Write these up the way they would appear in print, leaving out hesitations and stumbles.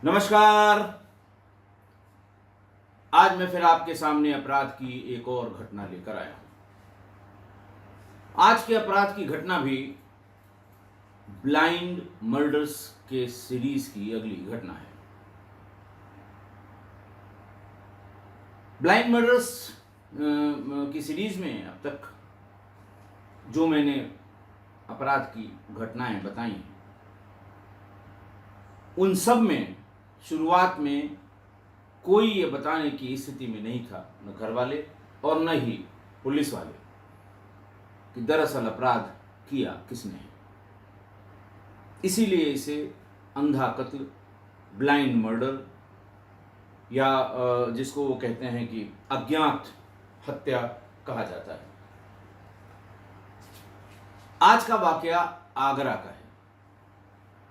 नमस्कार। आज मैं फिर आपके सामने अपराध की एक और घटना लेकर आया हूं। आज के अपराध की घटना भी ब्लाइंड मर्डर्स के सीरीज की अगली घटना है। ब्लाइंड मर्डर्स की सीरीज में अब तक जो मैंने अपराध की घटनाएं बताई हैं, उन सब में शुरुआत में कोई ये बताने की स्थिति में नहीं था, न घर वाले और न ही पुलिस वाले, कि दरअसल अपराध किया किसने है। इसीलिए इसे अंधा कत्ल, ब्लाइंड मर्डर या जिसको वो कहते हैं कि अज्ञात हत्या कहा जाता है। आज का वाकया आगरा का है।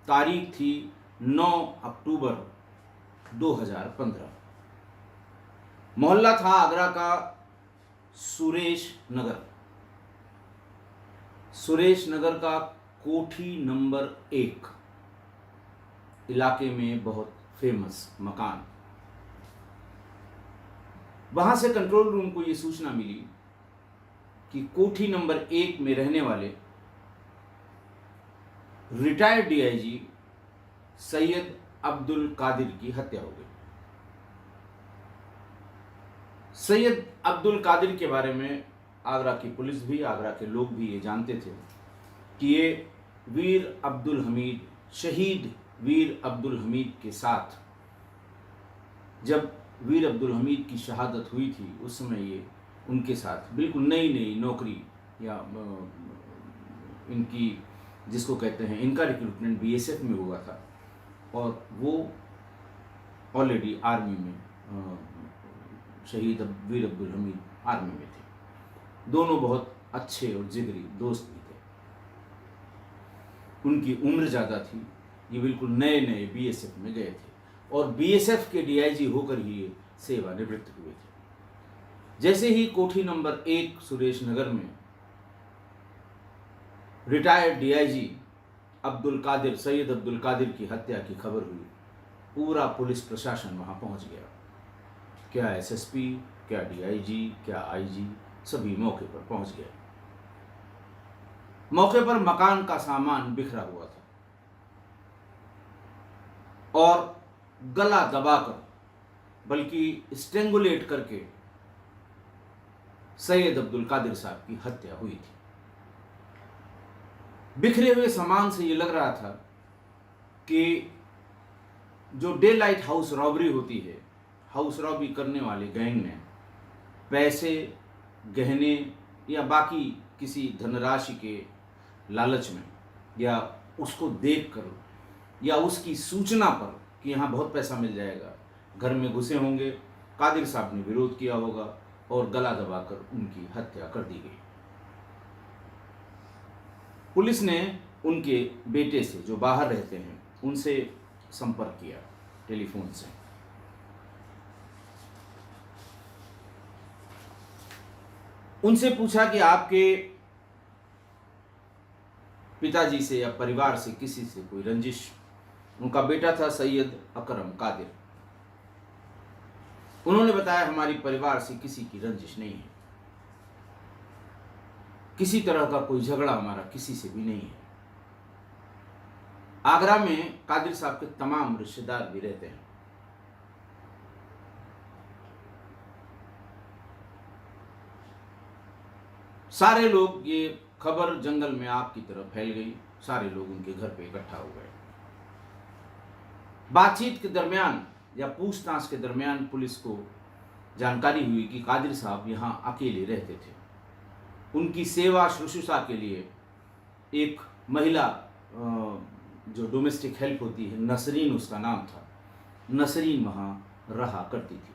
तारीख थी 9 अक्टूबर 2015। मोहल्ला था आगरा का सुरेश नगर का कोठी नंबर 1 इलाके में बहुत फेमस मकान। वहां से कंट्रोल रूम को यह सूचना मिली कि कोठी नंबर 1 में रहने वाले रिटायर्ड डीआईजी सैयद अब्दुल कादिर की हत्या हो गई। सैयद अब्दुल कादिर के बारे में आगरा की पुलिस भी, आगरा के लोग भी ये जानते थे कि ये शहीद वीर अब्दुल हमीद के साथ, जब वीर अब्दुल हमीद की शहादत हुई थी उस समय ये उनके साथ बिल्कुल नई नौकरी या इनकी जिसको कहते हैं इनका रिक्रूटमेंट बीएसएफ में हुआ था और वो ऑलरेडी आर्मी में शहीद वीर अब्दुल हमीद आर्मी में थे। दोनों बहुत अच्छे और जिगरी दोस्त भी थे। उनकी उम्र ज़्यादा थी। ये बिल्कुल नए बीएसएफ में गए थे और बीएसएफ के डीआईजी होकर ही ये सेवानिवृत्त हुए थे। जैसे ही कोठी नंबर 1 सुरेश नगर में रिटायर्ड डीआईजी सैयद अब्दुल कादिर की हत्या की खबर हुई, पूरा पुलिस प्रशासन वहां पहुंच गया। क्या एसएसपी, क्या डीआईजी, क्या आईजी, सभी मौके पर पहुंच गए। मौके पर मकान का सामान बिखरा हुआ था और गला दबाकर, बल्कि स्ट्रेंगुलेट करके सैयद अब्दुल कादिर साहब की हत्या हुई थी। बिखरे हुए सामान से ये लग रहा था कि जो डे लाइट हाउस रॉबरी होती है, हाउस रॉबरी करने वाले गैंग ने पैसे, गहने या बाकी किसी धनराशि के लालच में या उसको देखकर या उसकी सूचना पर कि यहाँ बहुत पैसा मिल जाएगा, घर में घुसे होंगे। कादिर साहब ने विरोध किया होगा और गला दबाकर उनकी हत्या कर दी गई। पुलिस ने उनके बेटे से, जो बाहर रहते हैं, उनसे संपर्क किया टेलीफोन से। उनसे पूछा कि आपके पिताजी से या परिवार से किसी से कोई रंजिश। उनका बेटा था सैयद अकरम कादिर। उन्होंने बताया, हमारी परिवार से किसी की रंजिश नहीं है, किसी तरह का कोई झगड़ा हमारा किसी से भी नहीं है। आगरा में कादिर साहब के तमाम रिश्तेदार भी रहते हैं। सारे लोग, ये खबर जंगल में आग की तरह फैल गई। सारे लोग उनके घर पे इकट्ठा हो गए। बातचीत के दरमियान या पूछताछ के दरमियान पुलिस को जानकारी हुई कि कादिर साहब यहां अकेले रहते थे। उनकी सेवा शुश्रूषा के लिए एक महिला, जो डोमेस्टिक हेल्प होती है, नसरीन उसका नाम था, नसरीन वहां रहा करती थी।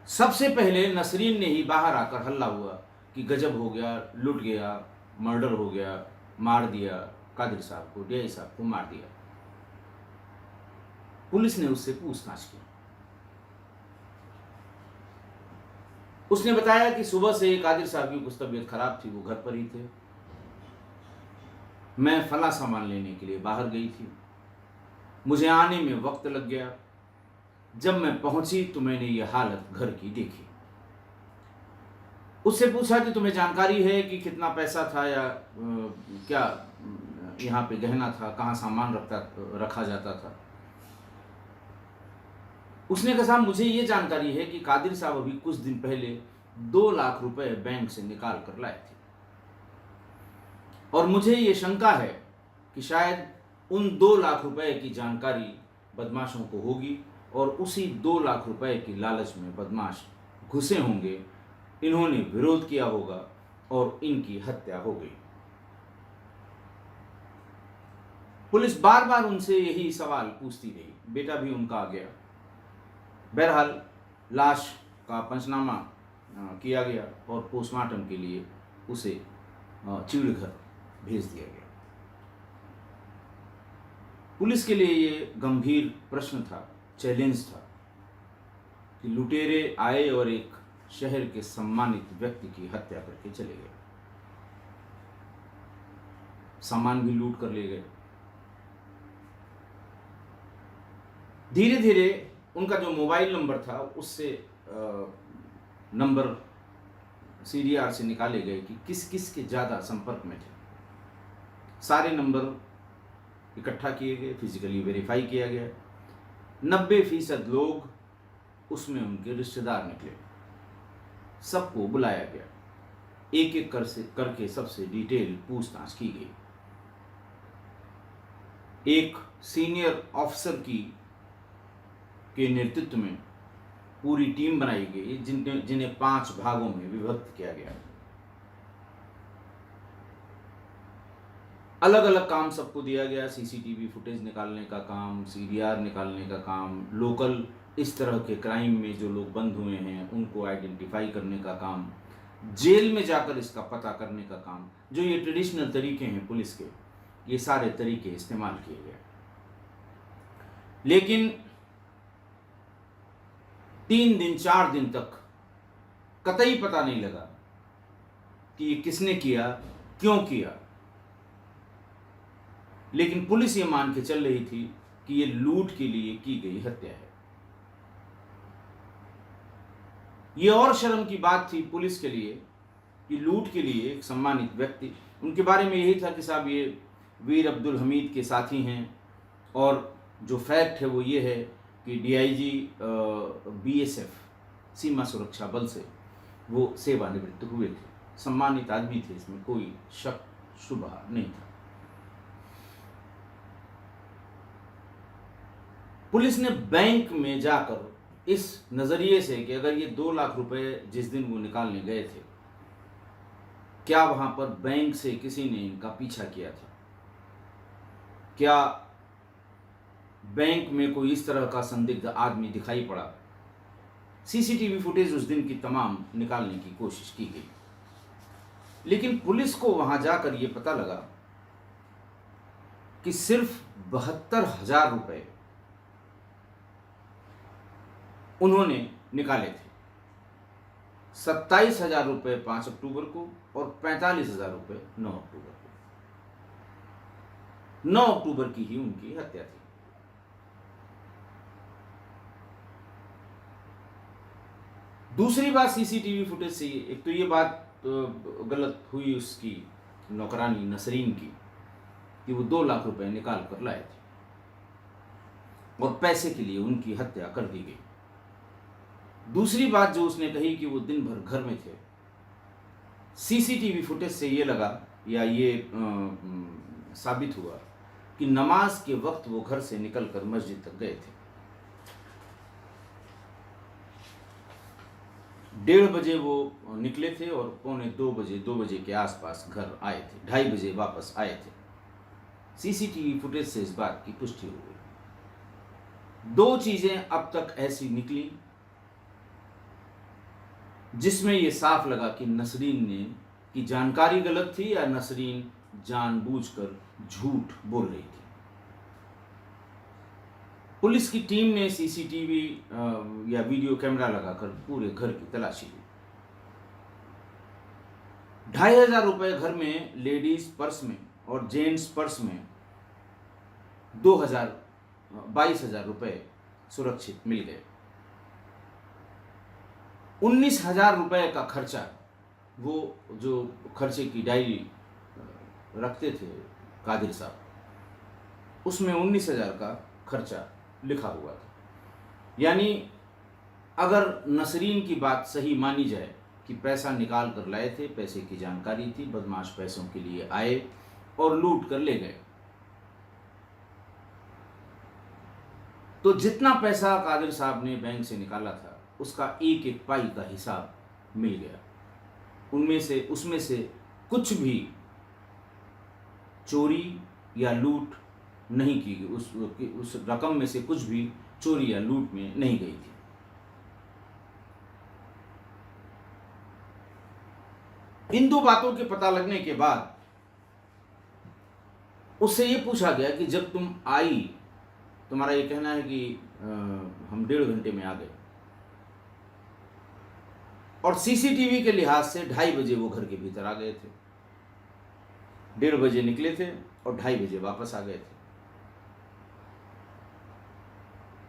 सबसे पहले नसरीन ने ही बाहर आकर हल्ला हुआ कि गजब हो गया, लूट गया, मर्डर हो गया, मार दिया कादिर साहब को, डीआई साहब को मार दिया। पुलिस ने उससे पूछताछ की। उसने बताया कि सुबह से कादिर साहब की कुछ तबीयत खराब थी, वो घर पर ही थे। मैं फला सामान लेने के लिए बाहर गई थी, मुझे आने में वक्त लग गया। जब मैं पहुंची तो मैंने ये हालत घर की देखी। उससे पूछा कि तुम्हें जानकारी है कि कितना पैसा था या क्या यहाँ पे गहना था, कहाँ सामान रखा जाता था। उसने कहा साहब मुझे ये जानकारी है कि कादिर साहब अभी कुछ दिन पहले 2 लाख रुपए बैंक से निकाल कर लाए थे और मुझे ये शंका है कि शायद उन 2 लाख रुपए की जानकारी बदमाशों को होगी और उसी 2 लाख रुपए की लालच में बदमाश घुसे होंगे, इन्होंने विरोध किया होगा और इनकी हत्या हो गई। पुलिस बार बार उनसे यही सवाल पूछती रही, बेटा भी उनका आ गया। बहरहाल लाश का पंचनामा किया गया और पोस्टमार्टम के लिए उसे चीड़घर भेज दिया गया। पुलिस के लिए ये गंभीर प्रश्न था, चैलेंज था कि लुटेरे आए और एक शहर के सम्मानित व्यक्ति की हत्या करके चले गए, सामान भी लूट कर ले गए। धीरे धीरे उनका जो मोबाइल नंबर था उससे नंबर सीडीआर से निकाले गए कि किस किस के ज़्यादा संपर्क में थे। सारे नंबर इकट्ठा किए गए, फिजिकली वेरीफाई किया गया। 90% लोग उसमें उनके रिश्तेदार निकले। सबको बुलाया गया, एक एक करके सबसे डिटेल पूछताछ की गई। एक सीनियर ऑफिसर के नेतृत्व में पूरी टीम बनाई गई जिन्हें 5 भागों में विभक्त किया गया। अलग अलग काम सबको दिया गया, सीसीटीवी फुटेज निकालने का काम, सीडीआर निकालने का काम, लोकल इस तरह के क्राइम में जो लोग बंद हुए हैं उनको आइडेंटिफाई करने का काम, जेल में जाकर इसका पता करने का काम, जो ये ट्रेडिशनल तरीके हैं पुलिस के, ये सारे तरीके इस्तेमाल किए गए। लेकिन 3 दिन 4 दिन तक कतई पता नहीं लगा कि ये किसने किया, क्यों किया। लेकिन पुलिस ये मान के चल रही थी कि ये लूट के लिए की गई हत्या है। ये और शर्म की बात थी पुलिस के लिए कि लूट के लिए एक सम्मानित व्यक्ति, उनके बारे में यही था कि साहब ये वीर अब्दुल हमीद के साथी हैं और जो फैक्ट है वो ये है कि डीआईजी बीएसएफ सीमा सुरक्षा बल से वो सेवानिवृत्त हुए थे, सम्मानित आदमी थे, इसमें कोई शक शुबा नहीं था। पुलिस ने बैंक में जाकर इस नजरिए से कि अगर ये 2 लाख रुपए जिस दिन वो निकालने गए थे, क्या वहां पर बैंक से किसी ने इनका पीछा किया था, क्या बैंक में कोई इस तरह का संदिग्ध आदमी दिखाई पड़ा। सीसीटीवी फुटेज उस दिन की तमाम निकालने की कोशिश की गई, लेकिन पुलिस को वहां जाकर यह पता लगा कि सिर्फ 72,000 रुपए उन्होंने निकाले थे। 27,000 रुपए 5 अक्टूबर को और 45,000 रुपए 9 अक्टूबर को। 9 अक्टूबर की ही उनकी हत्या थी। दूसरी बात सीसीटीवी फुटेज से एक तो ये बात गलत हुई उसकी नौकरानी नसरीन की कि वो 2 लाख रुपए निकाल कर लाए थे और पैसे के लिए उनकी हत्या कर दी गई। दूसरी बात जो उसने कही कि वो दिन भर घर में थे, सीसीटीवी फुटेज से ये लगा या ये साबित हुआ कि नमाज के वक्त वो घर से निकलकर मस्जिद तक गए थे। 1:30 बजे वो निकले थे और 2 बजे के आसपास घर आए थे, 2:30 बजे वापस आए थे। सीसीटीवी फुटेज से इस बात की पुष्टि हो गई। 2 चीजें अब तक ऐसी निकली जिसमें यह साफ लगा कि नसरीन ने की जानकारी गलत थी या नसरीन जानबूझकर झूठ बोल रही थी। पुलिस की टीम ने सीसीटीवी या वीडियो कैमरा लगाकर पूरे घर की तलाशी ली। 2,500 रुपए घर में लेडीज पर्स में और जेंट्स पर्स में 22,000 रुपये सुरक्षित मिल गए। 19,000 रुपये का खर्चा, वो जो खर्चे की डायरी रखते थे कादिर साहब, उसमें 19,000 का खर्चा लिखा हुआ था। यानी अगर नसरीन की बात सही मानी जाए कि पैसा निकाल कर लाए थे, पैसे की जानकारी थी, बदमाश पैसों के लिए आए और लूट कर ले गए, तो जितना पैसा कादिर साहब ने बैंक से निकाला था उसका एक एक पाई का हिसाब मिल गया। उसमें से कुछ भी चोरी या लूट नहीं की गई। उस रकम में से कुछ भी चोरी या लूट में नहीं गई थी। इन दो बातों के पता लगने के बाद उससे ये पूछा गया कि जब तुम आई, तुम्हारा ये कहना है कि हम 1.5 घंटे में आ गए, और सीसीटीवी के लिहाज से 2:30 बजे वो घर के भीतर आ गए थे, 1:30 बजे निकले थे और 2:30 बजे वापस आ गए थे।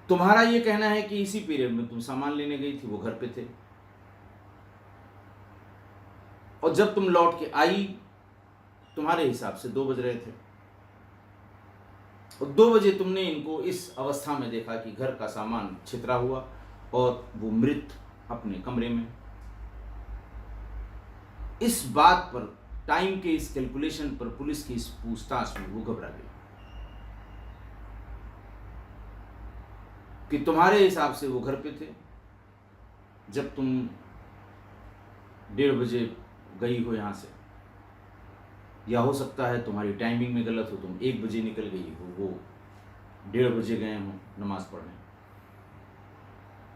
तुम्हारा ये कहना है कि इसी पीरियड में तुम सामान लेने गई थी, वो घर पे थे, और जब तुम लौट के आई तुम्हारे हिसाब से 2 बज रहे थे, और 2 बजे तुमने इनको इस अवस्था में देखा कि घर का सामान छितरा हुआ और वो मृत अपने कमरे में। इस बात पर, टाइम के इस कैलकुलेशन पर, पुलिस की इस पूछताछ में वो घबरा गई कि तुम्हारे हिसाब से वो घर पे थे जब तुम 1:30 बजे गई हो यहाँ से, या हो सकता है तुम्हारी टाइमिंग में गलत हो, तुम 1 बजे निकल गई हो, वो 1:30 बजे गए हो नमाज पढ़ने,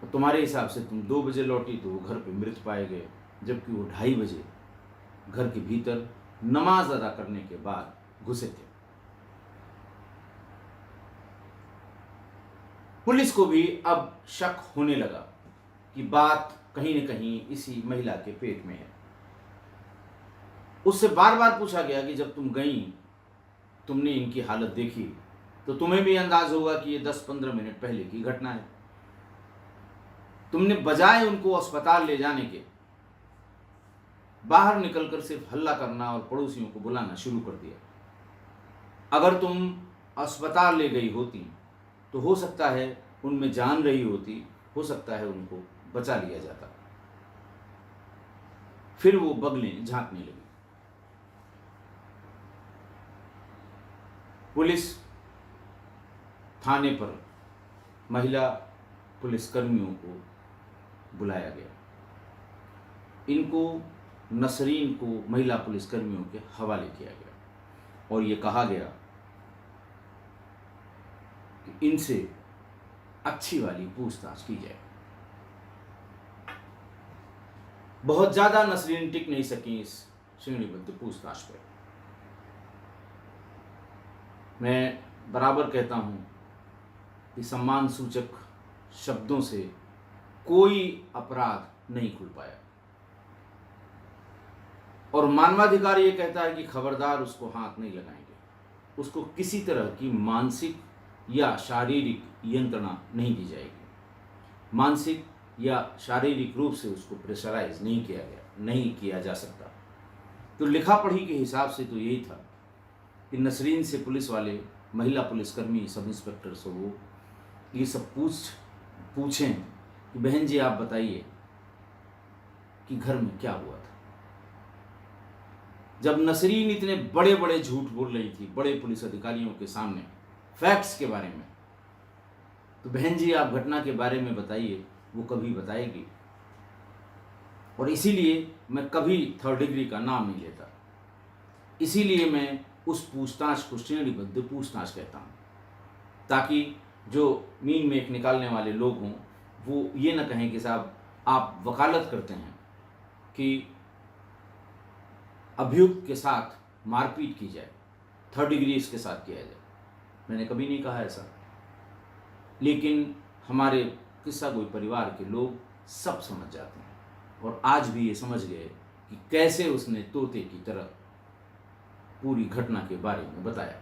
और तुम्हारे हिसाब से तुम 2 बजे लौटी तो वो घर पे मृत पाए गए, जबकि वो 2:30 बजे घर के भीतर नमाज अदा करने के बाद घुसे थे। पुलिस को भी अब शक होने लगा कि बात कहीं न कहीं इसी महिला के पेट में है। उससे बार बार पूछा गया कि जब तुम गई, तुमने इनकी हालत देखी, तो तुम्हें भी अंदाज होगा कि ये 10-15 मिनट पहले की घटना है। तुमने बजाय उनको अस्पताल ले जाने के बाहर निकलकर सिर्फ हल्ला करना और पड़ोसियों को बुलाना शुरू कर दिया। अगर तुम अस्पताल ले गई होती तो हो सकता है उनमें जान रही होती, हो सकता है उनको बचा लिया जाता। फिर वो बगलें झांकने लगी। पुलिस थाने पर महिला पुलिसकर्मियों को बुलाया गया। इनको, नसरीन को महिला पुलिसकर्मियों के हवाले किया गया और ये कहा गया कि इनसे अच्छी वाली पूछताछ की जाए। बहुत ज़्यादा नसरीन टिक नहीं सकी इस श्रेणीबद्ध पूछताछ पर। मैं बराबर कहता हूँ कि सम्मान सूचक शब्दों से कोई अपराध नहीं खुल पाया, और मानवाधिकार ये कहता है कि खबरदार उसको हाथ नहीं लगाएंगे, उसको किसी तरह की मानसिक या शारीरिक यंत्रणा नहीं दी जाएगी। मानसिक या शारीरिक रूप से उसको प्रेशराइज नहीं किया जा सकता। तो लिखा पढ़ी के हिसाब से तो यही था कि नसरीन से पुलिस वाले, महिला पुलिसकर्मी, सब इंस्पेक्टर से वो ये सब पूछें कि बहन जी आप बताइए कि घर में क्या हुआ था। जब नसरीन इतने बड़े बड़े झूठ बोल रही थी बड़े पुलिस अधिकारियों के सामने फैक्ट्स के बारे में, तो बहन जी आप घटना के बारे में बताइए, वो कभी बताएगी। और इसीलिए मैं कभी 3rd डिग्री का नाम नहीं लेता, इसीलिए मैं उस पूछताछ को श्रेणीबद्ध पूछताछ कहता हूँ, ताकि जो मीन मेख निकालने वाले लोग हों वो ये न कहें कि साहब आप वकालत करते हैं कि अभियुक्त के साथ मारपीट की जाए, 3rd डिग्री इसके साथ किया जाए। मैंने कभी नहीं कहा ऐसा, लेकिन हमारे किस्सा गोई परिवार के लोग सब समझ जाते हैं और आज भी ये समझ गए कि कैसे उसने तोते की तरह पूरी घटना के बारे में बताया।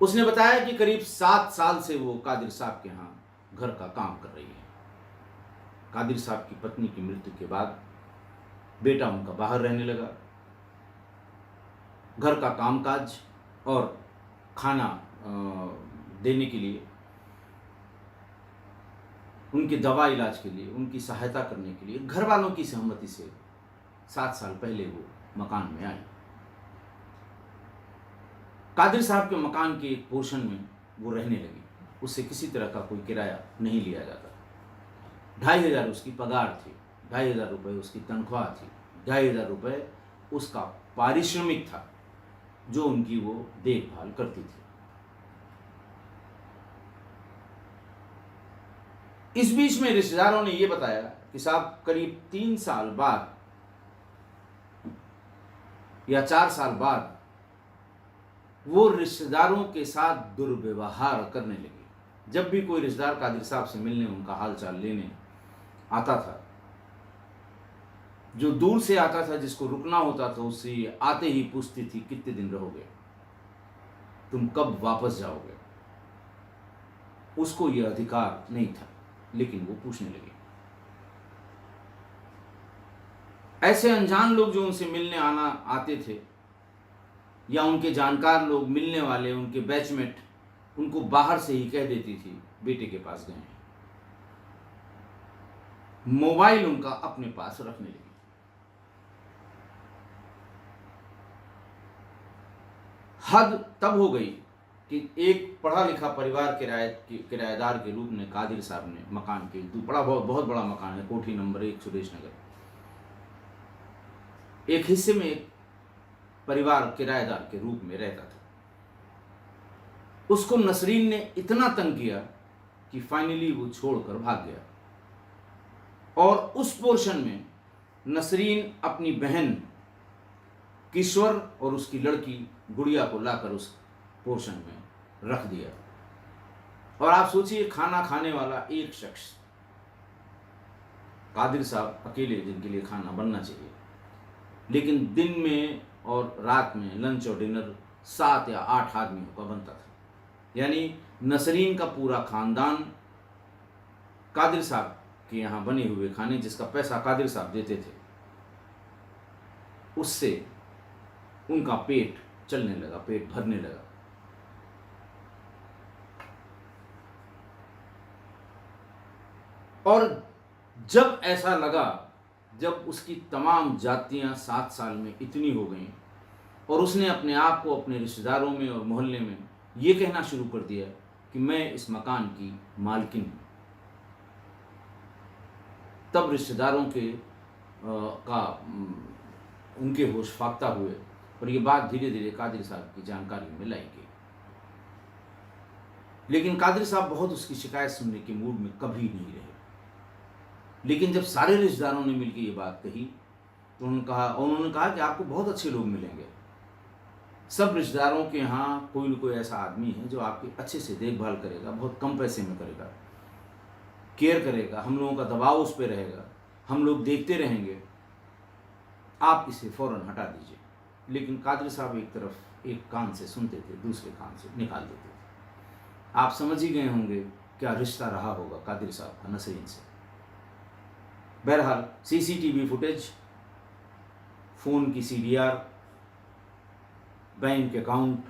उसने बताया कि करीब 7 साल से वो कादिर साहब के यहाँ घर का काम कर रही है। कादिर साहब की पत्नी की मृत्यु के बाद बेटा उनका बाहर रहने लगा। घर का कामकाज और खाना देने के लिए, उनके दवा इलाज के लिए, उनकी सहायता करने के लिए घर वालों की सहमति से 7 साल पहले वो मकान में आई। कादिर साहब के मकान के एक पोर्शन में वो रहने लगी। उससे किसी तरह का कोई किराया नहीं लिया जाता। 2,500 उसकी पगार थी, 2,500 रुपये उसकी तनख्वाह थी, 2,500 रुपये उसका पारिश्रमिक था जो उनकी वो देखभाल करती थी। इस बीच में रिश्तेदारों ने ये बताया कि साहब करीब 3 साल बाद या 4 साल बाद वो रिश्तेदारों के साथ दुर्व्यवहार करने लगे। जब भी कोई रिश्तेदार कादिर साहब से मिलने, उनका हाल चाल लेने आता था, जो दूर से आता था, जिसको रुकना होता था, उससे आते ही पूछती थी कितने दिन रहोगे, तुम कब वापस जाओगे। उसको यह अधिकार नहीं था, लेकिन वो पूछने लगे। ऐसे अनजान लोग जो उनसे मिलने आते थे, या उनके जानकार लोग, मिलने वाले, उनके बैचमेट, उनको बाहर से ही कह देती थी बेटे के पास गए हैं। मोबाइल उनका अपने पास रखने लगी। हद तब हो गई कि एक पढ़ा लिखा परिवार किराएदार के रूप में कादिर साहब ने मकान के बहुत बड़ा मकान है, कोठी नंबर 1 सुरेश नगर, एक हिस्से में एक परिवार किराएदार के रूप में रहता था। उसको नसरीन ने इतना तंग किया कि फाइनली वो छोड़कर भाग गया। और उस पोर्शन में नसरीन अपनी बहन किश्वर और उसकी लड़की गुड़िया को लाकर उस पोर्शन में रख दिया। और आप सोचिए, खाना खाने वाला एक शख्स, कादिर साहब अकेले, जिनके लिए खाना बनना चाहिए, लेकिन दिन में और रात में लंच और डिनर 7 या 8 आदमियों का बनता था। यानी नसरीन का पूरा खानदान कादिर साहब के यहाँ बने हुए खाने, जिसका पैसा कादिर साहब देते थे, उससे उनका पेट चलने लगा, पेट भरने लगा। और जब ऐसा लगा, जब उसकी तमाम जातियां 7 साल में इतनी हो गईं और उसने अपने आप को अपने रिश्तेदारों में और मोहल्ले में ये कहना शुरू कर दिया कि मैं इस मकान की मालकिन हूँ, तब रिश्तेदारों के उनके होश फाख्ता हुए और ये बात धीरे धीरे कादिर साहब की जानकारी में लाई गई। लेकिन कादिर साहब बहुत उसकी शिकायत सुनने के मूड में कभी नहीं रहे। लेकिन जब सारे रिश्तेदारों ने मिलकर ये बात कही तो उन्होंने कहा कि आपको बहुत अच्छे लोग मिलेंगे। सब रिश्तेदारों के यहाँ कोई न कोई ऐसा आदमी है जो आपकी अच्छे से देखभाल करेगा, बहुत कम पैसे में करेगा, केयर करेगा, हम लोगों का दबाव उस पर रहेगा, हम लोग देखते रहेंगे, आप इसे फौरन हटा दीजिए। लेकिन कादिर साहब एक तरफ एक कान से सुनते थे, दूसरे कान से निकाल देते थे। आप समझ ही गए होंगे क्या रिश्ता रहा होगा कादिर साहब का नसरीन से। बहरहाल सीसीटीवी फुटेज, फ़ोन की सीडीआर, बैंक अकाउंट,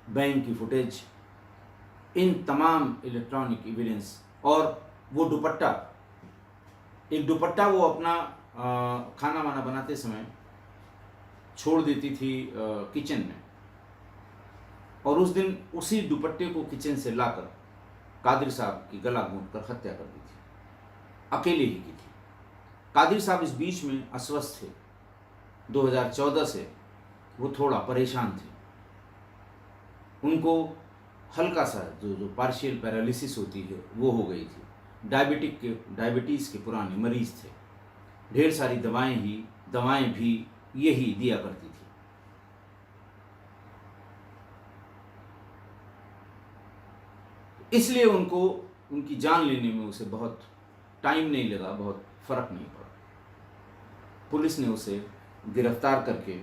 बैंक की फुटेज, इन तमाम इलेक्ट्रॉनिक एविडेंस, और वो दुपट्टा, एक दुपट्टा वो अपना खाना वाना बनाते समय छोड़ देती थी किचन में, और उस दिन उसी दुपट्टे को किचन से लाकर कादिर साहब की गला घोंट कर हत्या कर दी थी, अकेले ही की थी। कादिर साहब इस बीच में अस्वस्थ थे। 2014 से वो थोड़ा परेशान थे। उनको हल्का सा जो पार्शियल पैरालिसिस होती है वो हो गई थी। डायबिटीज़ के पुराने मरीज थे। ढेर सारी दवाएं भी यही दिया करती थी। इसलिए उनको उनकी जान लेने में उसे बहुत टाइम नहीं लगा, बहुत फर्क नहीं पड़ा। पुलिस ने उसे गिरफ्तार करके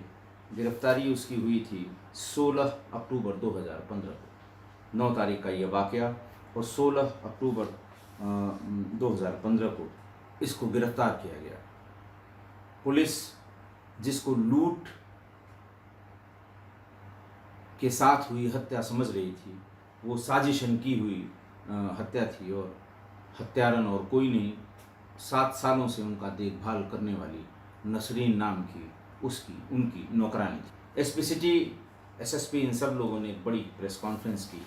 गिरफ्तारी उसकी हुई थी 16 अक्टूबर 2015 को। 9 तारीख का यह वाक़या और 16 अक्टूबर 2015 को इसको गिरफ्तार किया गया। पुलिस जिसको लूट के साथ हुई हत्या समझ रही थी, वो साजिशन की हुई हत्या थी और हत्यारन और कोई नहीं, 7 सालों से उनका देखभाल करने वाली नसरीन नाम की उनकी नौकरानी थी। एसपी सिटी, एसएसपी, इन सब लोगों ने एक बड़ी प्रेस कॉन्फ्रेंस की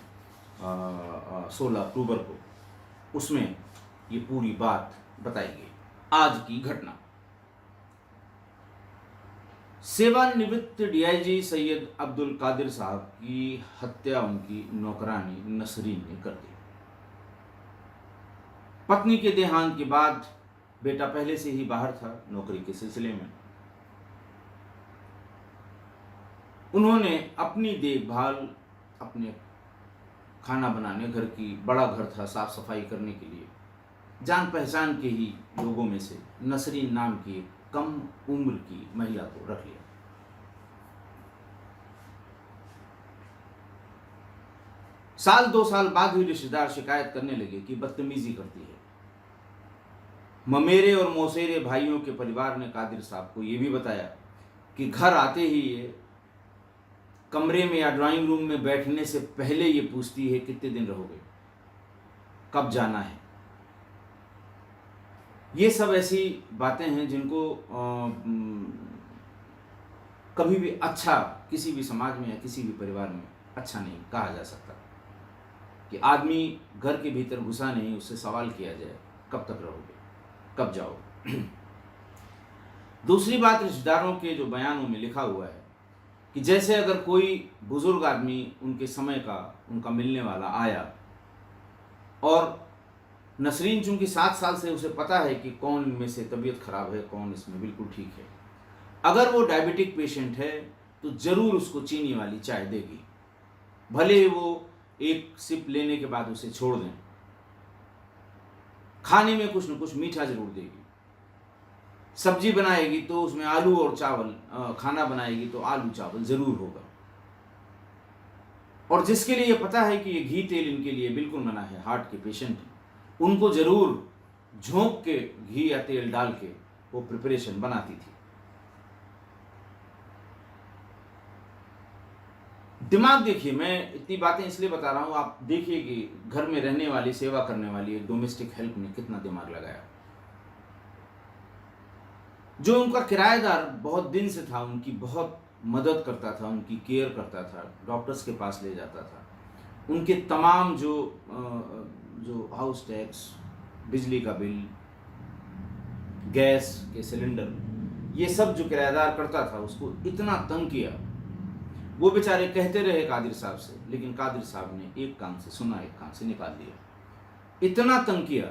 16 अक्टूबर को। उसमें ये पूरी बात बताई गई। आज की घटना, सेवानिवृत्त डीआईजी सैयद अब्दुल कादिर साहब की हत्या उनकी नौकरानी नसरीन ने कर दी। पत्नी के देहांत के बाद बेटा पहले से ही बाहर था नौकरी के सिलसिले में। उन्होंने अपनी देखभाल, अपने खाना बनाने, घर की बड़ा घर था, साफ सफाई करने के लिए जान पहचान के ही लोगों में से नसरीन नाम की कम उम्र की महिला को रख लिया। साल 2 साल बाद ही रिश्तेदार शिकायत करने लगे कि बदतमीजी करती है। ममेरे और मौसेरे भाइयों के परिवार ने कादिर साहब को यह भी बताया कि घर आते ही ये कमरे में या ड्राइंग रूम में बैठने से पहले ये पूछती है कितने दिन रहोगे, कब जाना है। ये सब ऐसी बातें हैं जिनको कभी भी अच्छा, किसी भी समाज में या किसी भी परिवार में अच्छा नहीं कहा जा सकता कि आदमी घर के भीतर घुसा नहीं, उससे सवाल किया जाए कब तक रहोगे, कब जाओगे। दूसरी बात, रिश्तेदारों के जो बयानों में लिखा हुआ है कि जैसे अगर कोई बुजुर्ग आदमी उनके समय का, उनका मिलने वाला आया और नसरीन चूंकि 7 साल से उसे पता है कि कौन इनमें से तबीयत खराब है, कौन इसमें बिल्कुल ठीक है, अगर वो डायबिटिक पेशेंट है तो जरूर उसको चीनी वाली चाय देगी, भले वो एक सिप लेने के बाद उसे छोड़ दें। खाने में कुछ न कुछ मीठा जरूर देगी। सब्जी बनाएगी तो उसमें आलू और चावल, खाना बनाएगी तो आलू चावल जरूर होगा। और जिसके लिए ये पता है कि ये घी तेल इनके लिए बिल्कुल मना है, हार्ट के पेशेंट हैं, उनको जरूर झोंक के घी या तेल डाल के वो प्रिपरेशन बनाती थी। दिमाग देखिए, मैं इतनी बातें इसलिए बता रहा हूं, आप देखिए कि घर में रहने वाली, सेवा करने वाली एक डोमेस्टिक हेल्प ने कितना दिमाग लगाया। जो उनका किराएदार बहुत दिन से था, उनकी बहुत मदद करता था, उनकी केयर करता था, डॉक्टर्स के पास ले जाता था, उनके तमाम जो हाउस टैक्स, बिजली का बिल, गैस के सिलेंडर, ये सब जो किराएदार करता था, उसको इतना तंग किया। वो बेचारे कहते रहे कादिर साहब से, लेकिन कादिर साहब ने एक कान से सुना, एक कान से निकाल दिया। इतना तंग किया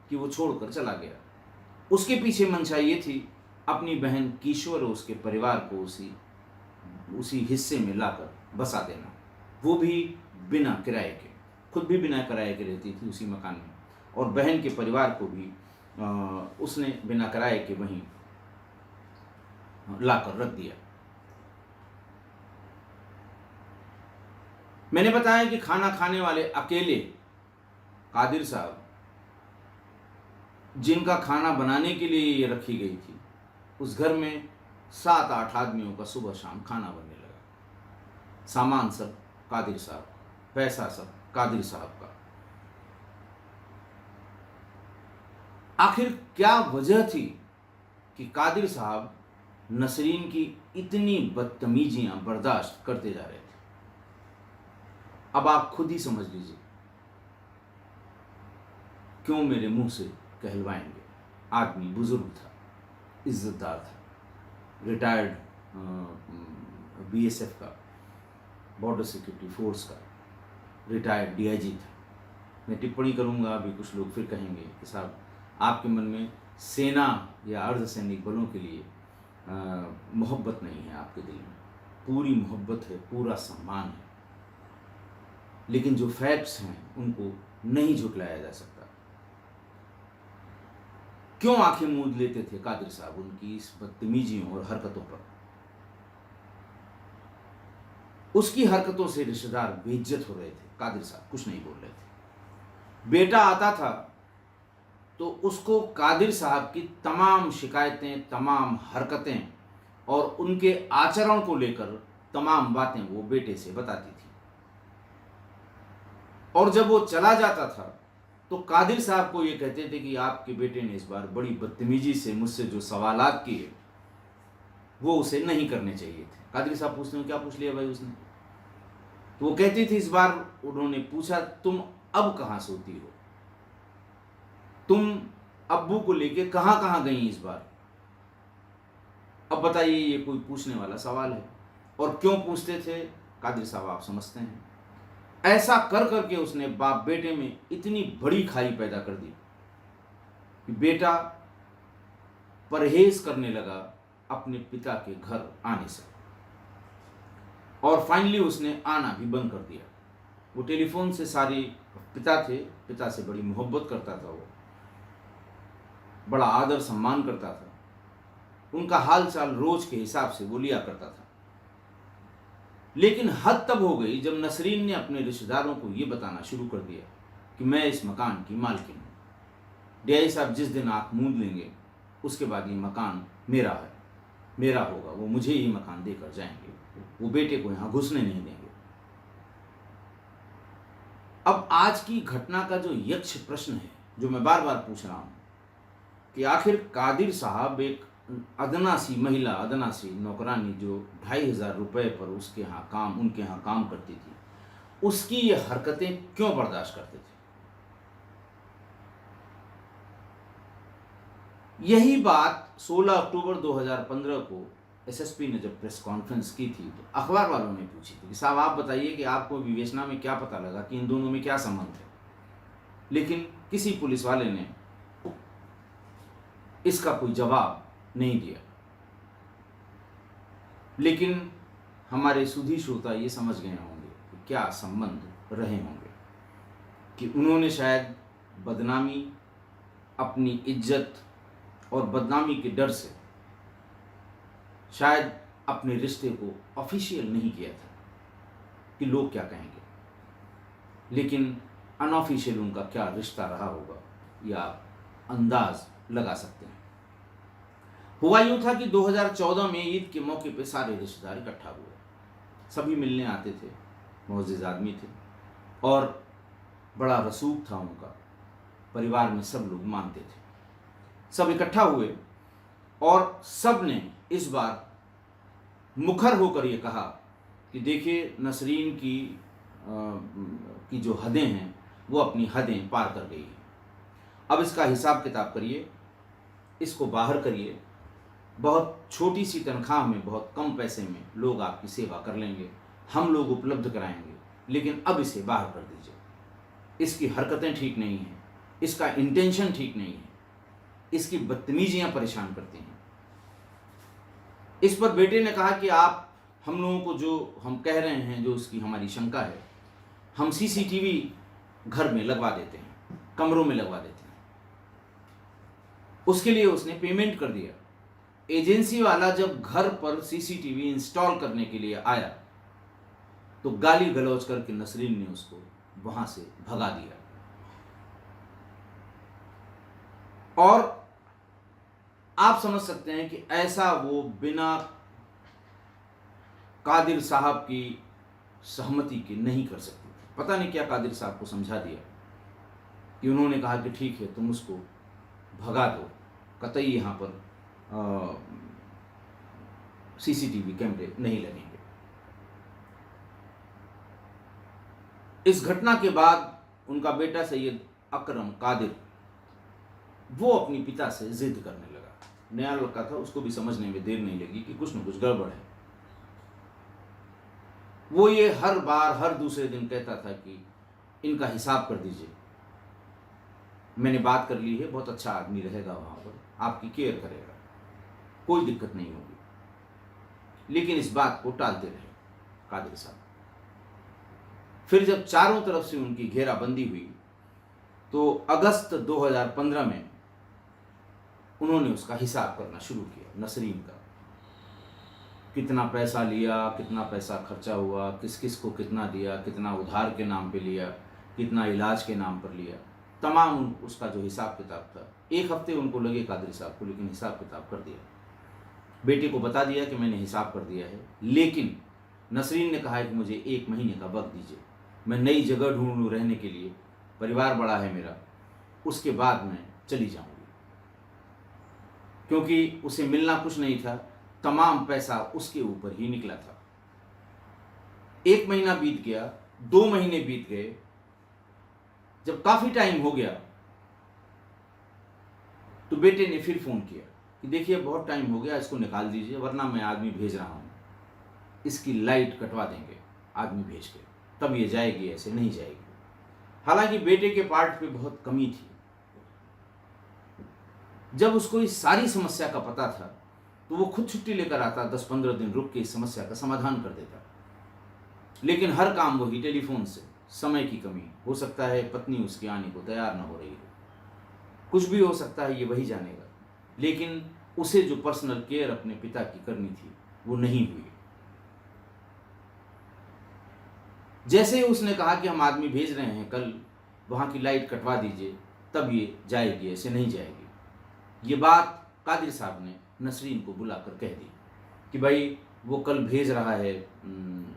कि वो छोड़कर चला गया। उसके पीछे मंशा ये थी अपनी बहन किशोर और उसके परिवार को उसी हिस्से में लाकर बसा देना, वो भी बिना किराए के। खुद भी बिना किराए के रहती थी उसी मकान में, और बहन के परिवार को भी उसने बिना किराए के वहीं लाकर रख दिया। मैंने बताया कि खाना खाने वाले अकेले कादिर साहब, जिनका खाना बनाने के लिए ये रखी गई थी, उस घर में 7-8 आदमियों का सुबह शाम खाना बनने लगा। सामान सब कादिर साहब, पैसा सब कादिर साहब का। आखिर क्या वजह थी कि कादिर साहब नसरीन की इतनी बदतमीजियां बर्दाश्त करते जा रहे थे? अब आप खुद ही समझ लीजिए क्यों मेरे मुंह से कहलवाएंगे। आदमी बुजुर्ग था, इज्जतदार था, रिटायर्ड बीएसएफ का, बॉर्डर सिक्योरिटी फोर्स का रिटायर्ड डीआईजी था। मैं टिप्पणी करूंगा, अभी कुछ लोग फिर कहेंगे कि साहब आपके मन में सेना या अर्धसैनिक बलों के लिए मोहब्बत नहीं है, आपके दिल में पूरी मोहब्बत है, पूरा सम्मान है, लेकिन जो फैक्ट्स हैं उनको नहीं झुकलाया जा सकता। क्यों आंखें मूंद लेते थे कादिर साहब उनकी इस बदतमीजियों और हरकतों पर? उसकी हरकतों से रिश्तेदार बेइज्जत हो रहे थे। कादिर साहब कुछ नहीं बोल रहे थे। बेटा आता था तो उसको कादिर साहब की तमाम शिकायतें, तमाम हरकतें और उनके आचरण को लेकर तमाम बातें वो बेटे से बताती थी। और जब वो चला जाता था तो कादिर साहब को ये कहते थे कि आपके बेटे ने इस बार बड़ी बदतमीजी से मुझसे जो सवालात किए वो उसे नहीं करने चाहिए थे। कादिर साहब पूछते हैं क्या पूछ लिया भाई उसने? तो वो कहती थी इस बार उन्होंने पूछा तुम अब कहाँ सोती हो, तुम अब्बू को लेके कहाँ कहाँ गई इस बार? अब बताइए, ये कोई पूछने वाला सवाल है? और क्यों पूछते थे कादिर साहब आप समझते हैं। ऐसा कर करके उसने बाप बेटे में इतनी बड़ी खाई पैदा कर दी कि बेटा परहेज करने लगा अपने पिता के घर आने से, और फाइनली उसने आना भी बंद कर दिया। वो टेलीफोन से सारी पिता थे, पिता से बड़ी मोहब्बत करता था, वो बड़ा आदर सम्मान करता था, उनका हाल चाल रोज के हिसाब से वो लिया करता था। लेकिन हद तब हो गई जब नसरीन ने अपने रिश्तेदारों को ये बताना शुरू कर दिया कि मैं इस मकान की मालकिन हूँ। डीआई साहब जिस दिन आँख मूंद लेंगे उसके बाद ये मकान मेरा है, मेरा होगा, वो मुझे ही मकान देकर जाएंगे, वो बेटे को यहाँ घुसने नहीं देंगे। अब आज की घटना का जो यक्ष प्रश्न है जो मैं बार बार पूछ रहा हूँ कि आखिर कादिर साहब एक अदना सी महिला, अदना सी नौकरानी जो 2500 रुपये पर उनके यहाँ काम करती थी, उसकी ये हरकतें क्यों बर्दाश्त करते थे? यही बात 16 अक्टूबर 2015 को एसएसपी ने जब प्रेस कॉन्फ्रेंस की थी तो अखबार वालों ने पूछी थी कि साहब आप बताइए कि आपको विवेचना में क्या पता लगा कि इन दोनों में क्या संबंध है। लेकिन किसी पुलिस वाले ने इसका कोई जवाब नहीं दिया। लेकिन हमारे सुधी श्रोता ये समझ गए होंगे कि क्या संबंध रहे होंगे, कि उन्होंने शायद बदनामी, अपनी इज्जत और बदनामी के डर से शायद अपने रिश्ते को ऑफिशियल नहीं किया था कि लोग क्या कहेंगे, लेकिन अनऑफिशियल उनका क्या रिश्ता रहा होगा या अंदाज लगा सकते हैं। हुआ यूँ था कि 2014 में ईद के मौके पे सारे रिश्तेदार इकट्ठा हुए, सभी मिलने आते थे, मुअज़्ज़िज़ आदमी थे और बड़ा रसूख था उनका, परिवार में सब लोग मानते थे। सब इकट्ठा हुए और सब ने इस बार मुखर होकर ये कहा कि देखिए नसरीन की जो हदें हैं वो अपनी हदें पार कर गई है। अब इसका हिसाब किताब करिए, इसको बाहर करिए, बहुत छोटी सी तनख्वाह में, बहुत कम पैसे में लोग आपकी सेवा कर लेंगे, हम लोग उपलब्ध कराएंगे, लेकिन अब इसे बाहर कर दीजिए। इसकी हरकतें ठीक नहीं हैं, इसका इंटेंशन ठीक नहीं है, इसकी बदतमीजियाँ परेशान करती हैं। इस पर बेटे ने कहा कि आप हम लोगों को जो हम कह रहे हैं, जो उसकी हमारी शंका है, हम सीसीटीवी घर में लगवा देते हैं, कमरों में लगवा देते हैं। उसके लिए उसने पेमेंट कर दिया। एजेंसी वाला जब घर पर सीसीटीवी इंस्टॉल करने के लिए आया तो गाली गलौज करके नसरीन ने उसको वहां से भगा दिया। और आप समझ सकते हैं कि ऐसा वो बिना कादिर साहब की सहमति के नहीं कर सकती थी। पता नहीं क्या कादिर साहब को समझा दिया कि उन्होंने कहा कि ठीक है तुम उसको भगा दो, कतई यहाँ पर सीसीटीवी कैमरे नहीं लगेंगे। इस घटना के बाद उनका बेटा सैयद अकरम कादिर वो अपनी पिता से जिद करने लगा। नया लड़का था, उसको भी समझने में देर नहीं लगी कि कुछ न कुछ गड़बड़ है। वो ये हर बार हर दूसरे दिन कहता था कि इनका हिसाब कर दीजिए, मैंने बात कर ली है, बहुत अच्छा आदमी रहेगा वहाँ पर, आपकी केयर करेगा, कोई दिक्कत नहीं होगी। लेकिन इस बात को टालते रहे कादिर साहब। फिर जब चारों तरफ से उनकी घेराबंदी हुई तो अगस्त 2015 में उन्होंने उसका हिसाब करना शुरू किया नसरीन का, कितना पैसा लिया, कितना पैसा खर्चा हुआ, किस किस को कितना दिया, कितना उधार के नाम पे लिया, कितना इलाज के नाम पर लिया, तमाम उसका जो हिसाब किताब था। 1 हफ्ते उनको लगे कादरी साहब को, लेकिन हिसाब किताब कर दिया। बेटे को बता दिया कि मैंने हिसाब कर दिया है, लेकिन नसरीन ने कहा है कि मुझे 1 महीने का वक्त दीजिए, मैं नई जगह ढूंढ लूँ रहने के लिए, परिवार बड़ा है मेरा, उसके बाद मैं चली जाऊँगी। क्योंकि उसे मिलना कुछ नहीं था, तमाम पैसा उसके ऊपर ही निकला था। 1 महीना बीत गया, 2 महीने बीत गए। जब काफ़ी टाइम हो गया तो बेटे ने फिर फ़ोन किया कि देखिए बहुत टाइम हो गया, इसको निकाल दीजिए वरना मैं आदमी भेज रहा हूँ, इसकी लाइट कटवा देंगे आदमी भेज के, तब ये जाएगी, ऐसे नहीं जाएगी। हालांकि बेटे के पार्ट पे बहुत कमी थी। जब उसको इस सारी समस्या का पता था तो वो खुद छुट्टी लेकर आता, 10-15 दिन रुक के इस समस्या का समाधान कर देता। लेकिन हर काम वही टेलीफोन से, समय की कमी, हो सकता है पत्नी उसके आने को तैयार न हो रही हो, कुछ भी हो सकता है, ये वही जानेगा। लेकिन उसे जो पर्सनल केयर अपने पिता की करनी थी वो नहीं हुई। जैसे उसने कहा कि हम आदमी भेज रहे हैं, कल वहाँ की लाइट कटवा दीजिए, तब ये जाएगी, ऐसे नहीं जाएगी। ये बात कादिर साहब ने नसरीन को बुलाकर कह दी कि भाई वो कल भेज रहा है,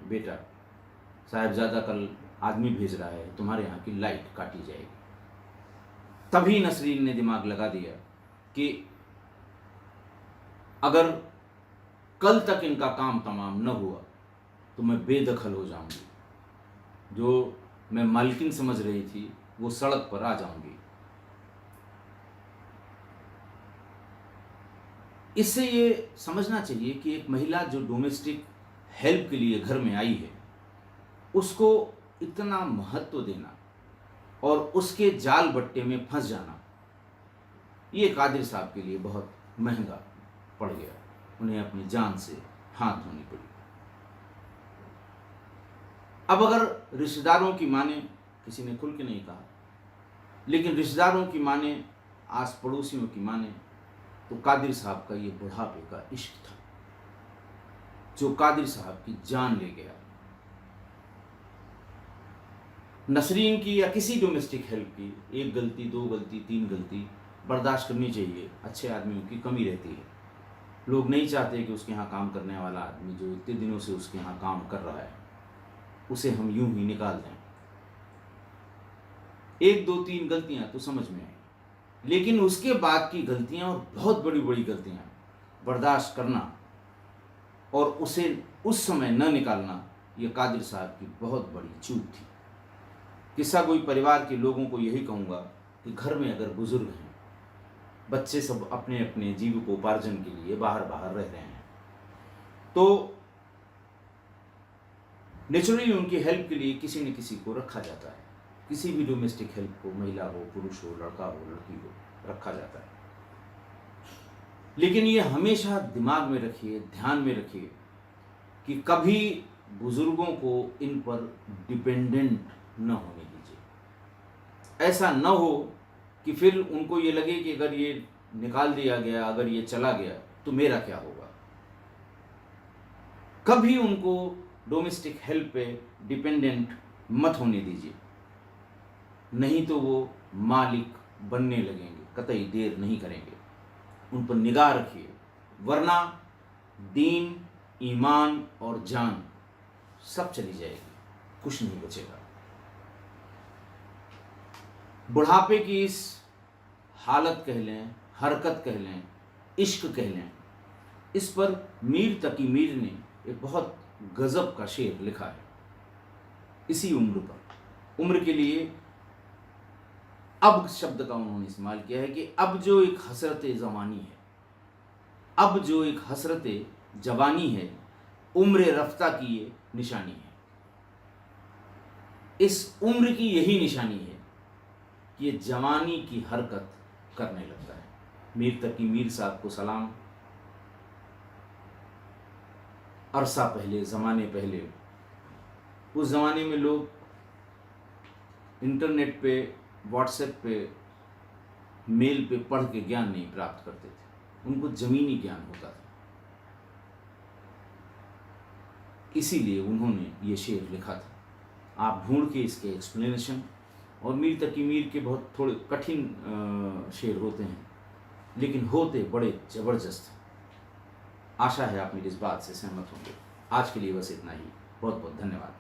बेटा साहिबजादा कल आदमी भेज रहा है, तुम्हारे यहाँ की लाइट काटी जाएगी। तभी नसरीन ने दिमाग लगा दिया कि अगर कल तक इनका काम तमाम न हुआ तो मैं बेदखल हो जाऊंगी, जो मैं मालकिन समझ रही थी वो सड़क पर आ जाऊंगी। इससे ये समझना चाहिए कि एक महिला जो डोमेस्टिक हेल्प के लिए घर में आई है, उसको इतना महत्व देना और उसके जाल बट्टे में फंस जाना, ये कादिर साहब के लिए बहुत महंगा पड़ गया। उन्हें अपनी जान से हाथ धोनी पड़ी। अब अगर रिश्तेदारों की माने, किसी ने खुल के नहीं कहा, लेकिन रिश्तेदारों की माने, आस पड़ोसियों की माने, तो कादिर साहब का ये बुढ़ापे का इश्क था जो कादिर साहब की जान ले गया। नसरीन की या किसी डोमेस्टिक हेल्प की 1 गलती, 2 गलती, 3 गलती बर्दाश्त करनी चाहिए। अच्छे आदमियों की कमी रहती है। लोग नहीं चाहते कि उसके यहाँ काम करने वाला आदमी जो इतने दिनों से उसके यहाँ काम कर रहा है, उसे हम यूं ही निकाल दें। 1, 2, 3 गलतियां तो समझ में आई, लेकिन उसके बाद की गलतियां और बहुत बड़ी बड़ी गलतियां बर्दाश्त करना और उसे उस समय न निकालना, यह कादिर साहब की बहुत बड़ी चूक थी। किस्सा कोई परिवार के लोगों को यही कहूँगा कि घर में अगर बुजुर्ग हैं, बच्चे सब अपने अपने जीविकोपार्जन के लिए बाहर बाहर रह रहे हैं, तो नेचुरली उनकी हेल्प के लिए किसी न किसी को रखा जाता है। किसी भी डोमेस्टिक हेल्प को, महिला हो, पुरुष हो, लड़का हो, लड़की हो, रखा जाता है। लेकिन ये हमेशा दिमाग में रखिए, ध्यान में रखिए कि कभी बुजुर्गों को इन पर डिपेंडेंट न होने दीजिए। ऐसा न हो कि फिर उनको ये लगे कि अगर ये निकाल दिया गया, अगर ये चला गया तो मेरा क्या होगा। कभी उनको डोमेस्टिक हेल्प पे डिपेंडेंट मत होने दीजिए, नहीं तो वो मालिक बनने लगेंगे, कतई देर नहीं करेंगे। उन पर निगाह रखिए, वरना दीन, ईमान और जान सब चली जाएगी, कुछ नहीं बचेगा। बुढ़ापे की इस हालत कह लें, हरकत कह लें, इश्क कह लें, इस पर मीर तकी मीर ने एक बहुत गजब का शेर लिखा है। इसी उम्र पर, उम्र के लिए अब शब्द का उन्होंने इस्तेमाल किया है कि अब जो एक हसरत ज़वानी है, अब जो एक हसरत जवानी है, उम्र रफ्ता की ये निशानी है। इस उम्र की यही निशानी है कि ये जवानी की हरकत करने लगता है। मीर तकी मीर साहब को सलाम। अरसा पहले, ज़माने पहले, उस ज़माने में लोग इंटरनेट पे, व्हाट्सएप पे, मेल पे पढ़ के ज्ञान नहीं प्राप्त करते थे, उनको ज़मीनी ज्ञान होता था। इसीलिए उन्होंने ये शेर लिखा था। आप ढूंढ के इसके एक्सप्लेनेशन, और मीर तकी मीर के बहुत थोड़े कठिन शेर होते हैं, लेकिन होते बड़े ज़बरदस्त हैं। आशा है आप मेरी इस बात से सहमत होंगे। आज के लिए बस इतना ही। बहुत बहुत धन्यवाद।